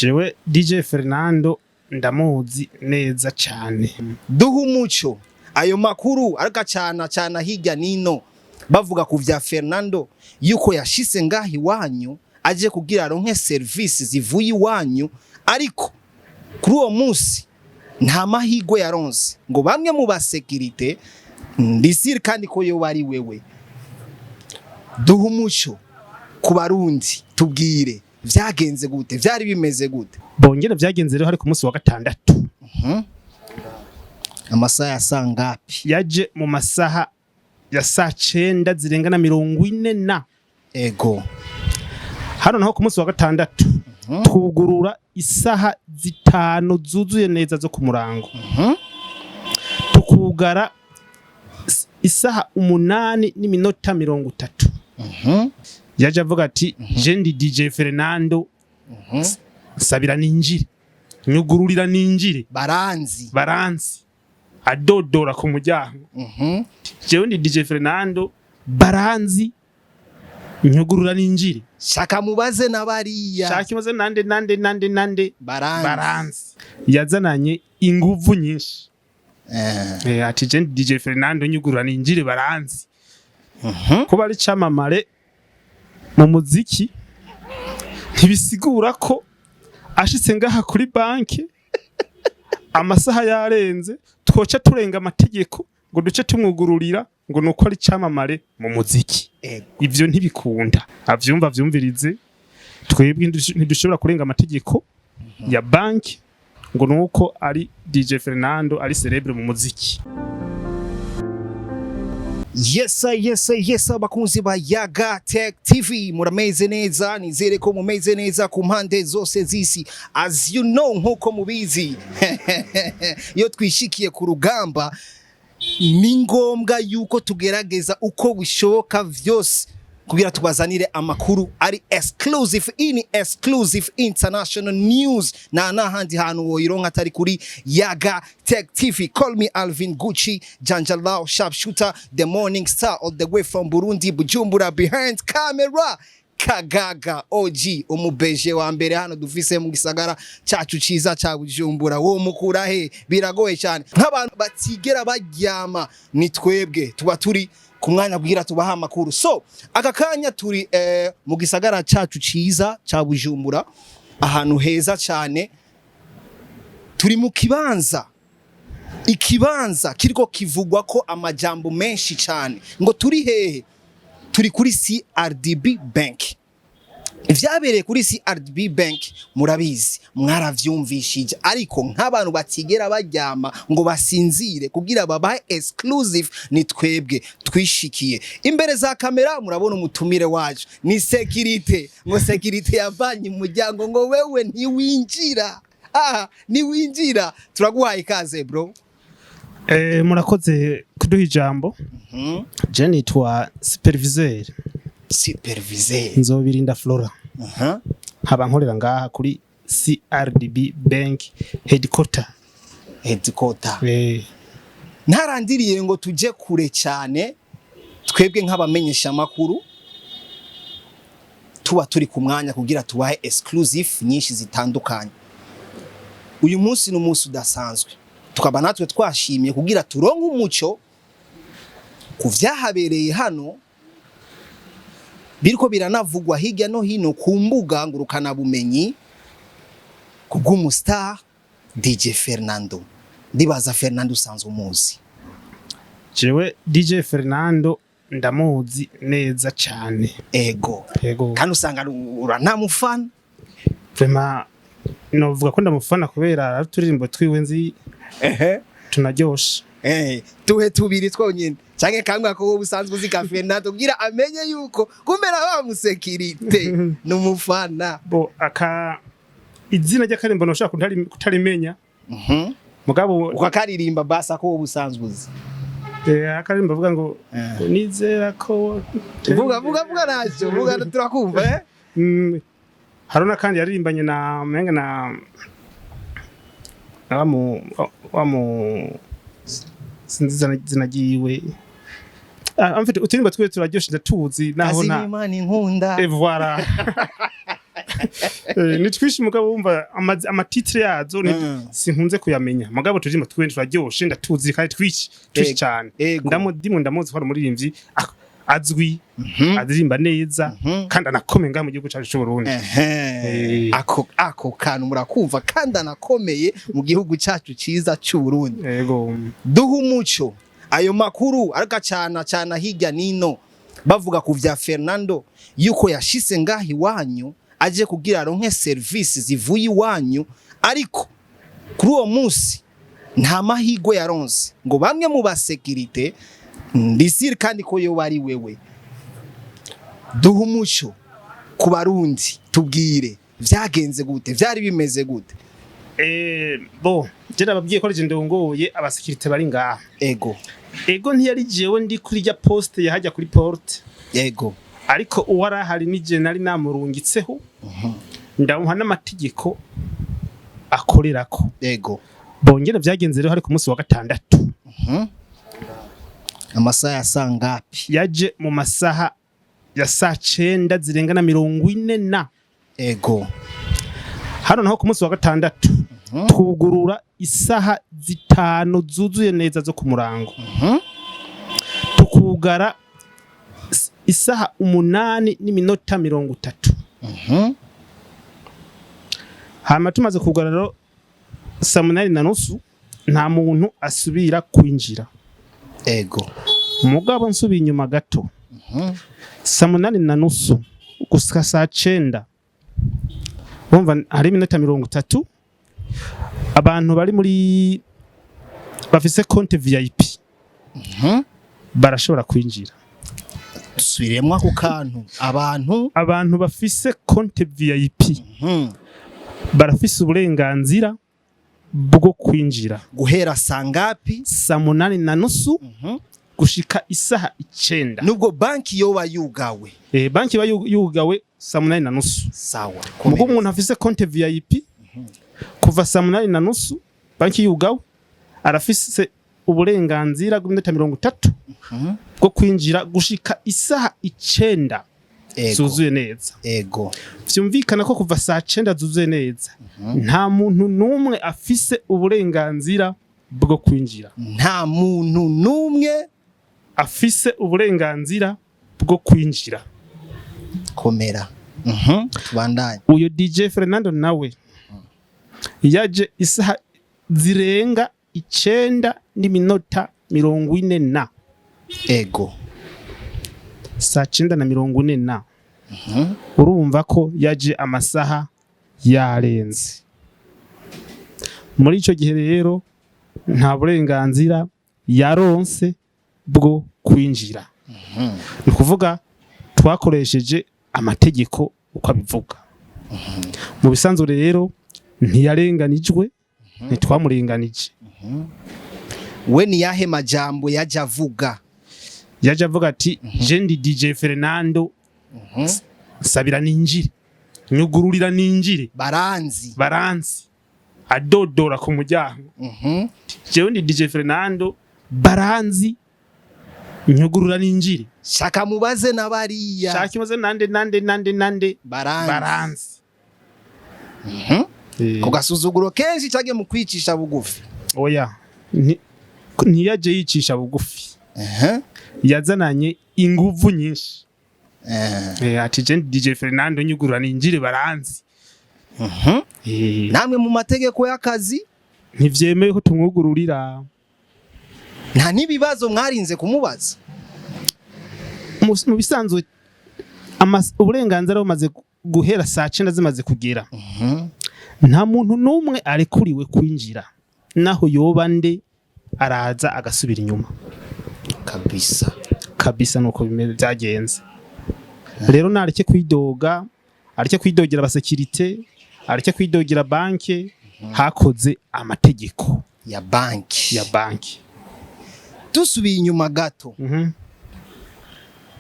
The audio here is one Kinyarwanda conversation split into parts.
Jewe DJ Fernando ndamuzi neza cyane. Duha umuco ayo makuru aragacana hirya nino bavuga ku vya Fernando yuko yashise ngahi wanyu aje kugira aronke service zivuye iwanyu, ariko kuri uwo munsi nta mahigwe yaronse ngo bamwe mu basekirite ndisiri kandi ko yo bari wewe. Duha umuco ku Barundi tubwire vyagenze gute, vyari bimeze gute? Bongera vyagenze rero hari ku munsi wa gatandatu. Amasaha ya sangapi? Yaje mu masaha ya saa 9 zirengana 40 ego. Hano naho ku munsi wa gatandatu twugurura isaha 5 zuzuye neza zo ku murango. Tukugara isaha 8:30. Yaje avuga ati je ndi DJ Fernando sabira ninjire nyugururira ninjire baranzi adodora ku mujyango. Jewe ndi DJ Fernando baranzi nyugurura ninjire. Shaka mubaze nabariya. Shaka mubaze nande baranzi. Yazananye inguvu nyinshi. Ati je ndi DJ Fernando nyugurura ninjire baranzi. Kuba ari camamare mu muziki ntibisigura ko ashitse ngaha kuri banki amasaha yarenze twoca turenga amategeko ngo duce tumwugururira ngo nuko ari camamare mu muziki. Ivyo ntibikunda. Avyumva vyumvirize, twebwe ntidushobora kurenga amategeko ya banki ngo nuko ari DJ Fernando ari celebre mu muziki. Yes, bakunzi ba Yaga Tech TV murameze neza, nizere ko mumeze neza ku mpande zose zisi. As you know, nkuko mubizi iyo twishikiye ku rugamba ni ngombwa yuko tugerageza uko bishoboka vyose kugira tubazanire amakuru ari exclusive international news na handi hanu woyironka atari kuri Yaga Tech TV. Call me Alvin Gucci Janjalao Sharpshooter, the morning star all the way from Burundi, Bujumbura, behind camera Kagaga OG umubeje wa mbere hano dufise mu gisagara cyacu ciza ca Bujumbura. Wo mukura he biragoye cyane, nk'abantu batigera baryama ni twebwe tuba turi ku mwanya kugira tubaha amakuru. So aka kanya turi mu gisagara cyacu ciza ca Bujumbura, ahantu heza cyane. Turi mu ikibanza kiriko kivugwa ko amajambo menshi cyane ngo turi hehe. Turi kuri CRDB Bank. Ivyabereye kuri CRDB Bank murabizi, mwaravyumvishije, ariko nk'abantu batigera baryama ngo basinzire kugira babahe exclusive ni twebwe twishikiye imbere za kamera. Murabona umutumire wacu ni security, ngo security yavanye umuryango ngo wewe ntiwinjira. Niwinjira turaguhaye ikaze bro. Murakoze kuduha ijambo. Je nitwa superviseur Nzobirinda Flora. Haba nkorera ngaha kuri CRDB Bank headquarter. Ntarandiriye ngo tuje kure cyane, twebwe nk'abamenyesha makuru tuba turi ku mwanya kugira tubahe exclusive nyinshi zitandukanye. Uyu munsi n'umunsi udasanzwe, tukaba natwe twashimye kugira turonke umuco ku vyahabereye hano biriko biranavugwa hirya no hino ku mbuga ngurukana bumenyi kubw'umustar DJ Fernando. Ndibaza Fernando usanzwe umuzi? Jewe DJ Fernando ndamuzi neza cyane. Ego. Kandi usanga uranamufana? Vraiment novuga ko ndamufana kubera turirimbo twiwenzi tunaryosha. Tuhe tubiri twonyine canke kamwe ko ubusanzwe uzi ka Fernando kugira amenye yuko kumera ba musekirite n'umufana. Bo aka izina ry'akarimbo no shaka kutarimenya. Mugabo ukakaririmba basa ko ubusanzwe uzi. Akarimbo avuga ngo nizera ko vuga nacho vuga turakumva. Haruna kandi yaririmbanye na menga na wamu sinzi zinagiwe. Amfite utirimba twe turaryoshe ndatuzi naho na Azimana inkunda. Voilà. nitwishi mugabo wumva amatitre yazo sinkunze kuyamenya mugabo tujimo twende turaryoshe ndatuzi kandi twishi cyane ndamuzi ko umuririmbyi azwi adirimba neza kandi anakomeye nga mu gihugu cyacu cy'u Burundi ako kantu murakumva kandi anakomeye mu gihugu cyacu cyiza cy'u Burundi yego duha umuco ayo makuru aragacana cyana hirya nino bavuga ku vya Fernando yuko yashise ngahi wanyu aje kugira ronke service zivuye iwanyu ariko kuri uwo munsi nta mahigwe yaronse ngo bamwe mu basekirite ndisiri kandi ko yo bari wewe duha umuco ku Barundi tubwire vyagenze gute vyari bimeze gute jera babwiye ko rije ndongoye abasekirite bari ngaha ego ntiyari jewe ndi kuri ya poste yahajya kuri porte yego ariko uwara hari nije nari namurungitseho ndamuha n'amategeko akorerako yego bongera vyagenze rero hari ku munsi wa gatandatu amasaha ya sangapi yaje mu masaha ya saa 9 zirenga na 40 ego hano naho ku munsi wa gatandatu twugurura isaha 5 zuzuye neza zo ku murango tukugara isaha 8 n'iminota 30 hama tumaze kugara rero saa 8:30 nta muntu asubira kwinjira ego mugabo nsubiye inyuma gato saa 8:30 gusa saa 9 bumva hari iminota 30 abantu bari muri bafise konte VIP barashobora kwinjira dusubiremo ako kantu abantu bafise konte VIP barafise uburenganzira bwo kwinjira guhera sangapi saa 8:30 gushika isaha 9 nubwo banki yoba yugawe banki ba yugawe saa 8:30 sawa ubwo umuntu afise konte VIP kuva saa 8:30 banki yugawe arafise uburenganzira bw'iminota 30 bwo kwinjira gushika isaha 9 zuzuye neza ego vyumvikana ko kuva saa 9 zuzuye neza nta muntu numwe afise uburenganzira bwo kwinjira nta muntu numwe afise uburenganzira bwo kwinjira komera tubandanye uyo DJ Fernando nawe yaje isaha zirenga 9 n'iminota 40 ego saa 9:40 urumva ko yaje amasaha yarenze muri ico gihe rero nta burenganzira yaronse bwo kwinjira ni kuvuga twakoresheje amategeko uko abivuga mu bisanzwe rero ntiyarenganijwe ntitwamurenganije we ni yahe majambo yaje avuga ati je ndi DJ Fernando sabira ninjire nyugururira ninjire baranzi adodora ku muryango jewe ndi DJ Fernando baranzi nyugurura ninjire shaka mubaze nabariya shaka mubaze nande baranzi ko gasuzuguro kenshi cyage mu kwicisha bugufi oya ntiyaje yicisha bugufi yazananye inguvu nyinshi ati je DJ Fernando nyugurura ninjire baranzi namwe mu mategeko y'akazi ntivyemeye ko tumwugururira nta nibibazo mwarinze kumubaza mu bisanzwe uburenganzira bumaze guhera saa 9 zimaze kugera nta muntu numwe arekuriwe kwinjira naho yoba nde araza agasubira inyuma kabisa nuko bimeze byagenze rero nareke kwidogera abasekirite areke kwidogera banki hakoze amategeko ya banki dusubiye inyuma gato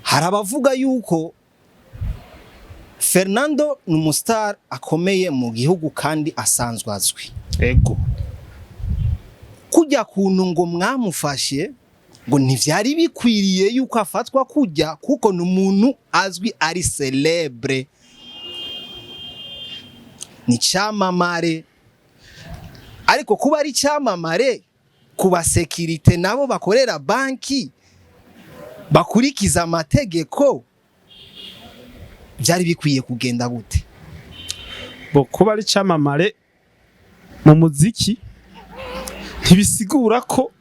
hari abavuga yuko Fernando ni umustar akomeye mu gihugu kandi asanzwe azwi ego kujya kuntu ngo mwamufashe ngo ntivyari bikwiriye yuko afatwa kujya kuko ni umuntu azwi ari celebre ni cyamamare ariko kuba ari cyamamare kuba security nabo bakorera banki bakurikiza amategeko byari bikwiye kugenda gute? Bo kuba ari cyamamare mu muziki ntibisigura ko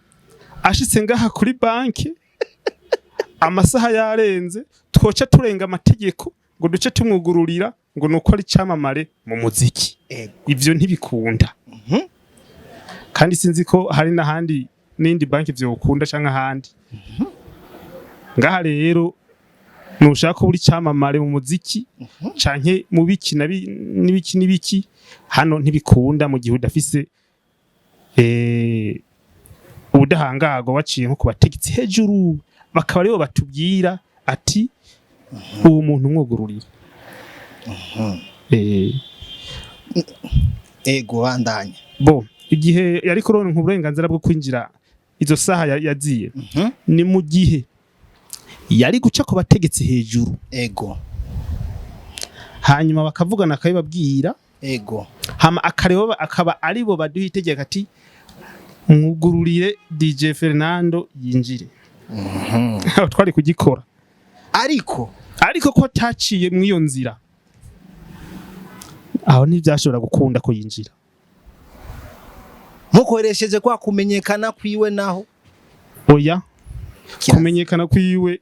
ashitse ngaha kuri banki amasaha yarenze twoca turenga amategeko ngo duce tumwugururira ngo nuko ari cyamamare mu muziki. Ivyo ntibikunda. Kandi sinzi ko hari n'ahandi n'indi banki vyo ukunda canke ahandi. Ngaha rero nushaka uri cyamamare mu muziki canke mu biki n'ibiki hano ntibikunda mu gihe udafise ubudahangarwa waciye nko kubategetse hejuru bakaba aribo batubwira ati uwo muntu umwugururira. Ego bandanye. Bo igihe yari kuronka uburenganzira bwo kwinjira izo saha yaziye ni mu gihe yari guca ko bategetse hejuru. Ego. Hanyuma bakavugana akabibabwira. Ego. Hama akareba akaba aribo baduha itegeko ati mwugururire DJ Fernando yinjire. Twari kugikora. Ariko ko taciye mu iyo nzira. Aho ntibyashobora gukunda ko yinjira. Mukoresheje kwa kumenyekana kwiwe naho. Oya. Kumenyekana kwiwe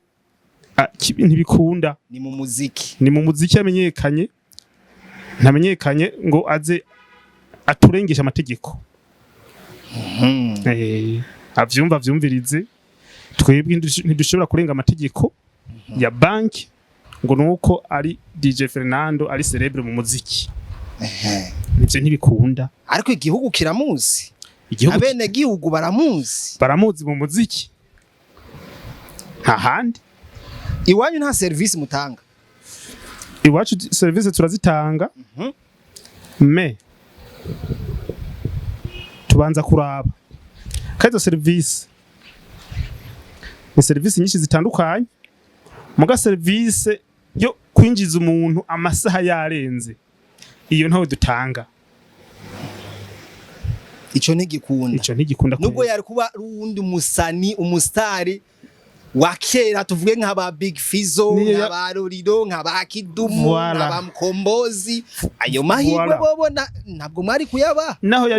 ntibikunda. Ni mu muziki. Ni mu muziki yamenyekanye. Ntamenyekanye ngo aze aturengesha amategeko. Avyumva vyumvirize. Twebwe ntidushobora kurenga amategeko ya banki ngo nuko ari DJ Fernando ari celebre mu muziki. Nivyo ntibikunda. Ariko igihugu kiramuzi. Abene gihugu baramuzi mu muziki. Nta handi. Iwanyu nta service mutanga. Iwacu service turazitanga. Me tubanza kuraba kaizo service ni service nyinshi zitandukanye. Muga service yo kwinjiza umuntu amasaha yarenze iyo ntawe dutanga. Ico ntigikunda. Nubwo yari kuba rundi musani umustari wakera tuvuge nk'aba Big Fizzo nk'aba Rorido nk'aba Kidumu nk'aba Mkombozi ayo mahirwe bobona ntabwo mwari kuyaba. Naho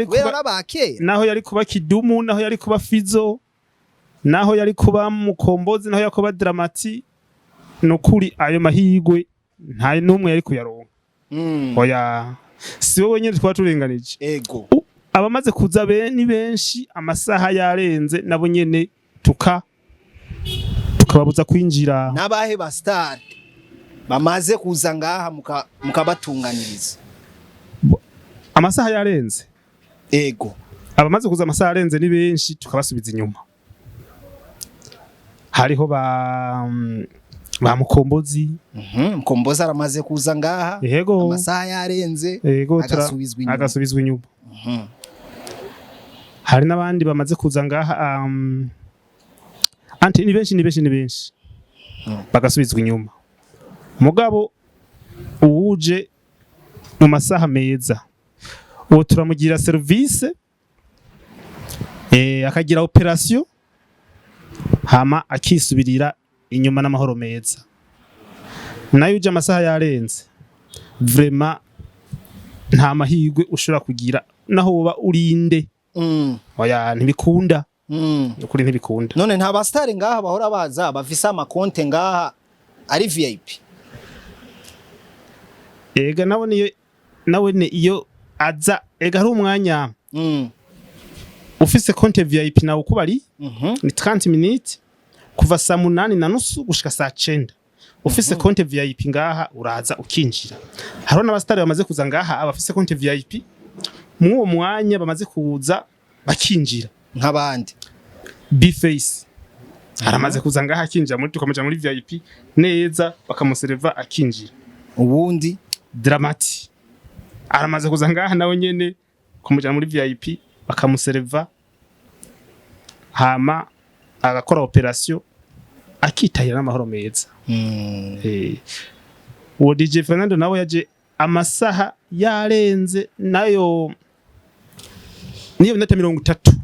yari kuba Kidumu, naho yari kuba Fizzo, naho yari kuba Mkombozi, naho yari kuba Dramati, nokuri ayo mahirwe nta numwe yari kuyaronka. Oya si wowe nyine twaturenganije. Ego. Abamaze kuza ni benshi amasaha yarenze nabo nyene tukababuza kwinjira. Nabahe ba star bamaze kuza ngaha mukabatunganiriza amasaha yarenze. Ego. Abamaze kuza amasaha yarenze ni benshi tukabasubiza inyuma. Hariho ba Mkombozi. Mkombozi aramaze kuza ngaha amasaha yarenze agasubizwa inyuma. Hari nabandi bamaze kuza ngaha anti ni benshi bagasubizwa inyuma. Mugabo uwuje mu masaha meza uwo turamugira service akagira operation hama akisubirira inyuma n'amahoro meza. Nayo uje amasaha yarenze vraiment nta mahirwe ushobora kugira naho woba urinde. Oya ntibikunda. Ukuri ntibikunda. None nta ba star ngaha bahora baza bafise amakonte ngaha ari VIP. Ega nawe iyo aza ega hari umwanya ufise konte VIP nawe kubari ni 30 minutes kuva saa 8:30 gushika saa 9. Ufise konte VIP ngaha uraza ukinjira. Haro n'abastari bamaze kuza ngaha abafise konte VIP muwo mwanya bamaze kuza bakinjira nk'abandi. B-Face haramaze kuza ngaha akinjira muri tukomeje muri VIP neza bakamusereva akinjira. Ubundi Dramati aramaze kuza ngaha nawe nyene kumujana muri VIP bakamusereva hama agakora operation akitahira n'amahoro meza. Uwo DJ Fernando nawe yaje amasaha yarenze nayo niyo minota 30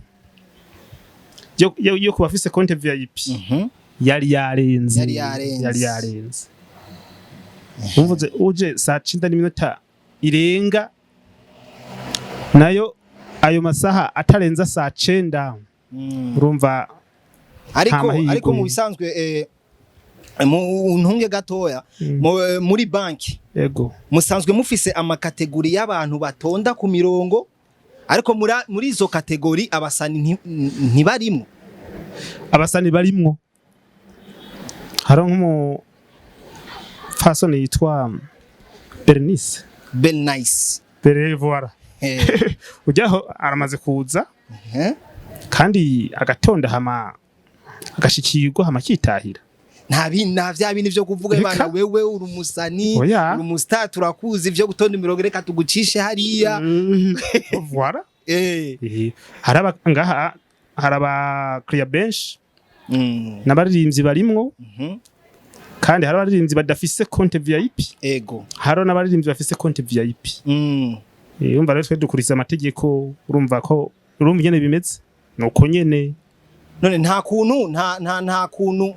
yo kuba afise konte VIP yari yarenze umvuze uje saa 9 n'iminota irenga nayo ayo masaha atarenza saa 9 urumva ariko mu bisanzwe mu ntunge gatoya muri banki yego musanzwe mufise amakategori y'abantu batonda ku mirongo ariko muri izo kategori abasani ntibarimo abasani barimwo hari nk'umu fasoni yitwa Bernice Berevora ujyaho aramaze kuza kandi agatonda agashikirwa kitahira nta vya bintu vyo kuvuga imana wewe uri umusani uri umustar turakuzi vyo gutonda imirongo reka tugucishe hariya voilà haraba ngaha haraba clear bench n'abaririmbyi barimwo kandi hari abaririmbyi badafise konte VIP ego haro n'abaririmbyi bafise konte VIP urumva rero twe dukuriza amategeko urumva ko urumva nyene bimeze nuko nyene none nta kuntu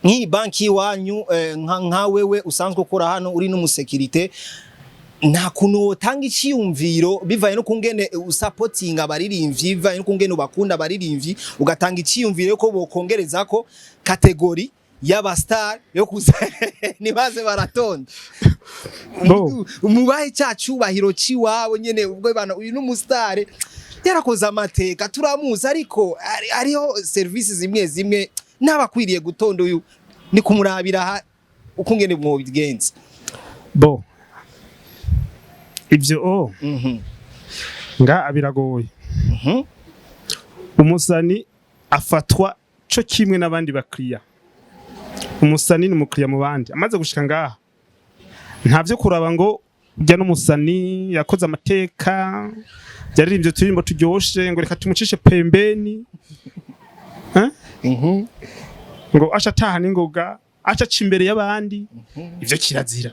nk'iyi banki wanyu nka wewe usanzwe ukora hano uri n'umusekirite nta kuntu wotanga iciyumviro bivaye no kungene usapotinga abaririmbyi bivaye no kungene ubakunda abaririmbyi ugatanga iciyumviro ko bokongereza ko kategori y'abastar yo kuza nibaze baratonda umubaye cyacubahiro ciwabo nyene ubwo bana uyu n'umustar yarakoze amateka turamuzi ariko ariho services zimwe n'abakwiriye gutonda uyu ni kumurabira ukungene mwo bigenza bo ibyo nga abiragoye umusani afatwa cyo kimwe n'abandi bakiriya umusani n'umukiriya mu bandi amaze gushika ngaha ntavyo kuraba ngo ujya n'umusani yakoze amateka yaririmbye turimbo turyoshe ngo reka tumucishe pembeni ngo acha taha n'ingoga acha cimbere y'abandi ivyo kirazira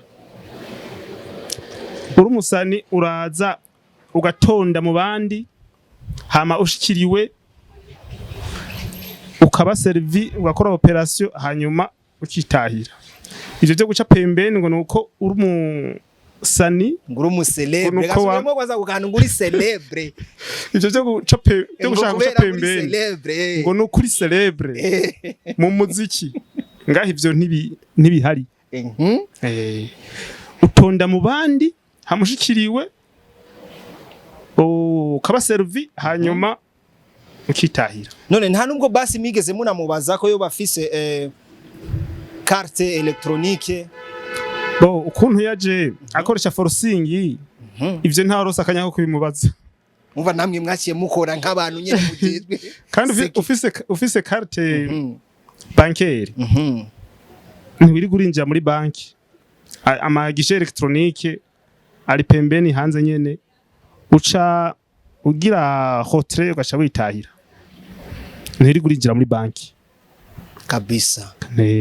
uri umusani uraza ugatonda mu bandi hama ushikiriwe ukaba servi ugakora operation hanyuma ukitahira ivyo byo guca pembeni ngo nuko uri umusani nguri umucelebre gasubiremo kwaza gukana nguri celebre ivyo byo guca pembeni ngo nukuri celebre mu muziki ngaho ivyo ntibihari utonda mu bandi hamushikiriwe ukaba servi hanyuma ukitahira none nta nubwo basi migeze munamubaza ko yo bafise carte électronique bo ukuntu yaje akoresha forcing ivyo nta rosa akanyako kubimubaza umva namwe mwaciye mukora nk'abantu nyene mugezwe kandi ufise carte bancaire ntiwiri gurinjira muri banki amagishe électronique ari pembeni hanze nyene uca ugira hotre ugacha witahira ntiri gurinjira muri banki kabisa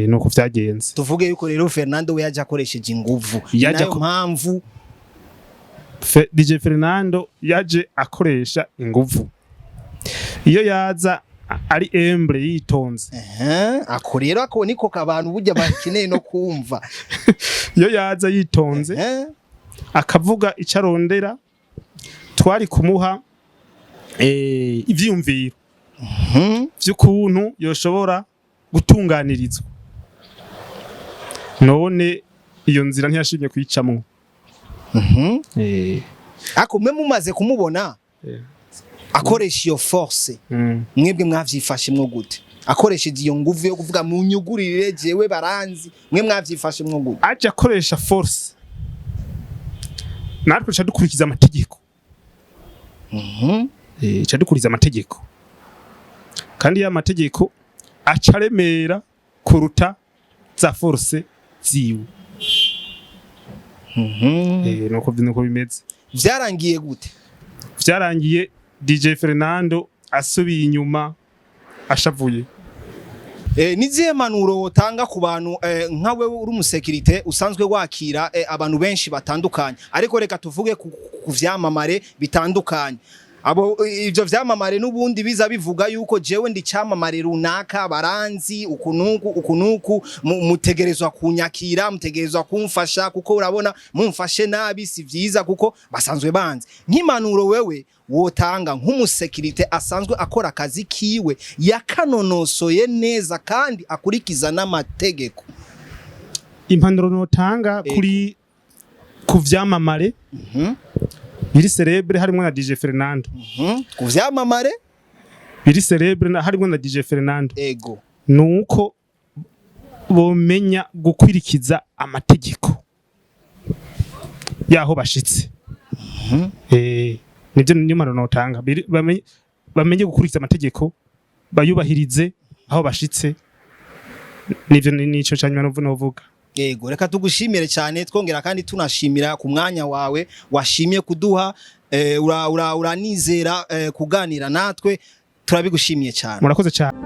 nuko vyagenze tuvuge yuko rero Fernando we yaje akoresheje inguvu nayo mpamvu DJ Fernando yaje akoresha inguvu iyo yaza ari embre yitonze akorera ko niko kabantu burya bakeneye no kumva iyo yaza yitonze akavuga icarondera twari kumuha ivyumviro vy'ukuntu yoshobora gutunganirizwa none iyo nzira ntiyashimye kwicamwo ako mwe mumaze kumubona akoresha iyo force mwebwe mwavyifashemwo gute akoresheje iyo nguvu yo kuvuga mu nyugurire jewe baranzi mwe mwavyifashemwo gute aje akoresha force natwe cha dukurikiza amategeko cha dukurikiza amategeko kandi ya mategeko acaremera kuruta za force ziwe nuko bimeze vyarangiye gute vyarangiye DJ Fernando asubiye inyuma ashavuye nizihe manuro wotanga ku bantu nkawe uri umusekirite usanzwe wakira abantu benshi batandukanye ariko reka tuvuge ku vyamamare bitandukanye abo ivyo vyamamare n'ubundi biza bivuga yuko jewe ndi cyamamare runaka baranzi ukunuku mutegerezwa kunyakira mutegerezwa kumfasha kuko urabona mumfashe nabi si vyiza kuko basanzwe banzi nk'impanuro wewe wotanga nk'umusekirite asanzwe akora akazi kiwe yakanonosoye neza kandi akurikiza n'amategeko. Impanuro notanga kuri ku vyamamare biri celebre harimo na DJ Fernando. Ku vyamamare biri celebre harimo na DJ Fernando. Ego. Nuko bomenya gukwirikiza amategeko yaho bashitse. Nivyo nimaro notanga bamenye gukurikiza amategeko bayubahirize aho bashitse nivyo nico cyanyuma novuga. Yego reka tugushimire cyane twongera kandi tunashimira ku mwanya wawe washimye kuduha uranizera kuganira natwe turabigushimiye cyane. Murakoze cyane.